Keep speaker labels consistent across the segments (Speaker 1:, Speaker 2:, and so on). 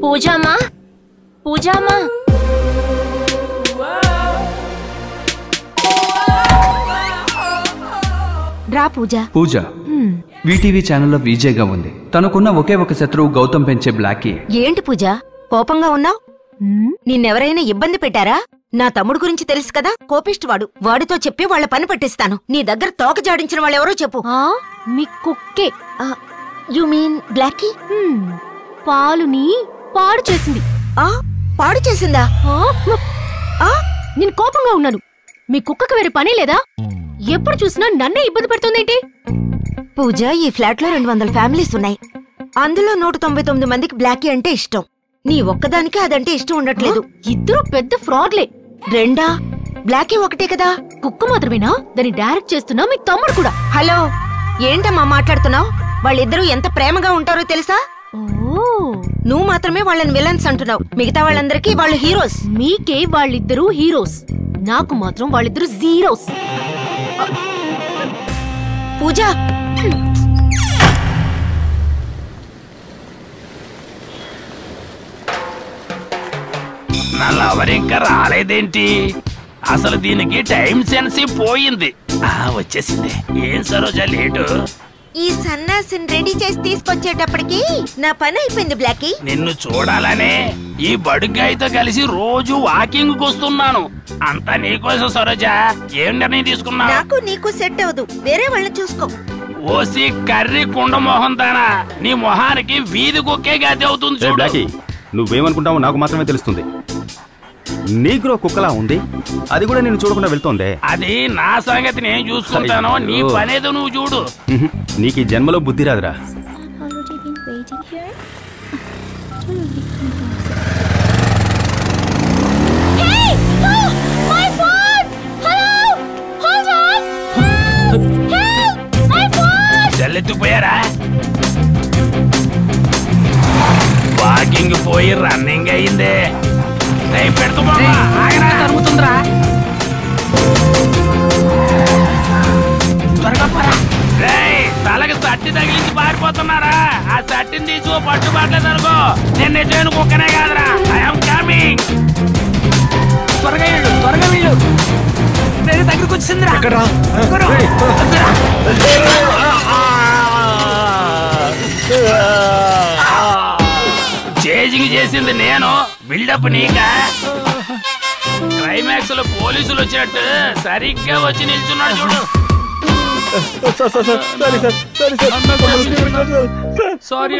Speaker 1: పూజామా పూజామా రా పూజ.
Speaker 2: పూజ వీటీవీ ఛానల్లో విజేగా ఉంది. తనకున్న ఒకే ఒక శత్రువు గౌతమ్ పెంచే బ్లాకీ.
Speaker 3: ఏంటి పూజ కోపంగా ఉన్నావు? నిన్నెవరైనా ఇబ్బంది పెట్టారా? నా తమ్ముడు గురించి తెలుసు కదా, కోపిష్టివాడు. వాడితో చెప్పి వాళ్ళ పని పట్టిస్తాను. నీ దగ్గర తోక జాడించిన వాళ్ళెవరో చెప్పు.
Speaker 1: మీ కుక్కే.
Speaker 3: You mean Blacky?
Speaker 1: పాలుని పాడు చేసింది.
Speaker 3: పాడు చేసిందా?
Speaker 1: నేను కోపంగా ఉన్నాను. మీ కుక్కకి వేరే పని లేదా? ఎప్పుడు చూసినా నన్నే ఇబ్బంది పెడుతుందేంటి?
Speaker 3: పూజ, ఈ ఫ్లాట్ లో 200 ఫ్యామిలీస్ ఉన్నాయి. అందులో 199 మందికి బ్లాకీ అంటే ఇష్టం. నీ ఒక్కదానికి అదంటే ఇష్టం ఉండట్లేదు.
Speaker 1: ఇద్దరు పెద్ద ఫ్రాడ్లే.
Speaker 3: రెండా? బ్లాకీ ఒకటే కదా.
Speaker 1: కుక్క మాత్రమేనా? దాన్ని డైరెక్ట్ చేస్తున్నా మీ తమ్ముడు కూడా.
Speaker 3: హలో, ఏంటమ్మా మాట్లాడుతున్నావు? వాళ్ళిద్దరూ ఎంత ప్రేమగా ఉంటారో తెలుసా? నువ్వు మాత్రమే వాళ్ళని విలన్స్ అంటున్నావు. మిగతా వాళ్ళందరికీ వాళ్ళు హీరోస్.
Speaker 1: మీకే వాళ్ళిద్దరూ హీరోస్, నాకు మాత్రం వాళ్ళిద్దరూ జీరోస్.
Speaker 3: పూజ,
Speaker 4: నల్లవరింకా రాలేదేంటి? అసలు దీనికి టైం సెన్స్ పోయింది. వచ్చేసింది. ఏం సరోజ లేటు?
Speaker 3: ఈ సన్నాసిని రెడీ చేసి తీసుకొచ్చేటప్పటికి నా పని అయిపోయింది బ్లాకీ.
Speaker 4: నిన్ను చూడాలనే ఈ బడుగ్గాయితో కలిసి రోజు వాకింగ్ వస్తున్నాను. అంతా నీకోసం సరోజ. ఏం నిర్ణయం తీసుకున్నా?
Speaker 3: నాకు నీకు సెట్ అవదు, వేరే వాళ్ళని చూసుకో.
Speaker 4: ఓసి కర్రీ కుండ మొహం దానా, నీ మొహానికి వీధి కుక్కే గది అవుతుంది చూడు.
Speaker 5: నువ్వేమనుకుంటావో నాకు మాత్రమే తెలుస్తుంది. నీగ్రో కుక్కలా ఉంది, అది కూడా నేను చూడకుండా వెళ్తోంది.
Speaker 4: అది నా సంగతి నేను చూసుకుంటాను, నీ పనేదో నువ్వు చూడు.
Speaker 5: నీకు ఈ జన్మలో బుద్ధి రాదురా.
Speaker 4: చల్లెత్తిపోయారా? వాకింగ్ పోయి రన్నింగ్ అయిందే. తరుగుతుందిరా. తలకి సట్టి తగిలించి పారిపోతున్నారా? ఆ సట్టిని తీసి పట్టుబాట్లేదు అనుకో, నేను నిజమైన కుక్కనే కాదురా. I'm coming. త్వరగా వెళ్ళు, త్వరగా వెళ్ళు. నేను దగ్గరకు వచ్చిందిరా. చేజింగ్ చేసింది నేను, బిల్డప్ నీకా? క్లైమాక్స్ లో పోలీసులు వచ్చినట్టు సరిగ్గా వచ్చి నిల్చున్నాడు చూడు. సారీ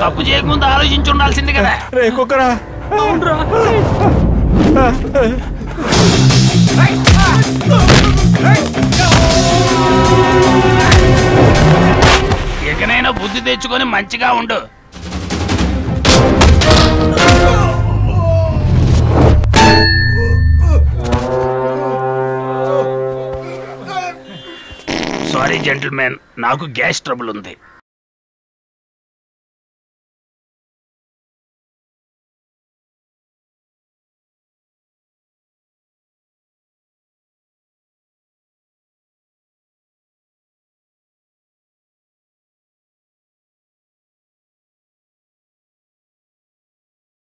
Speaker 4: తప్పు చేయకుండా ఆలోచించి ఉండాల్సింది కదా. ఎక్కడైనా బుద్ధి తెచ్చుకొని మంచిగా ఉండు. సారీ జెంటిల్మెన్, నాకు గ్యాస్ ట్రబుల్ ఉంది.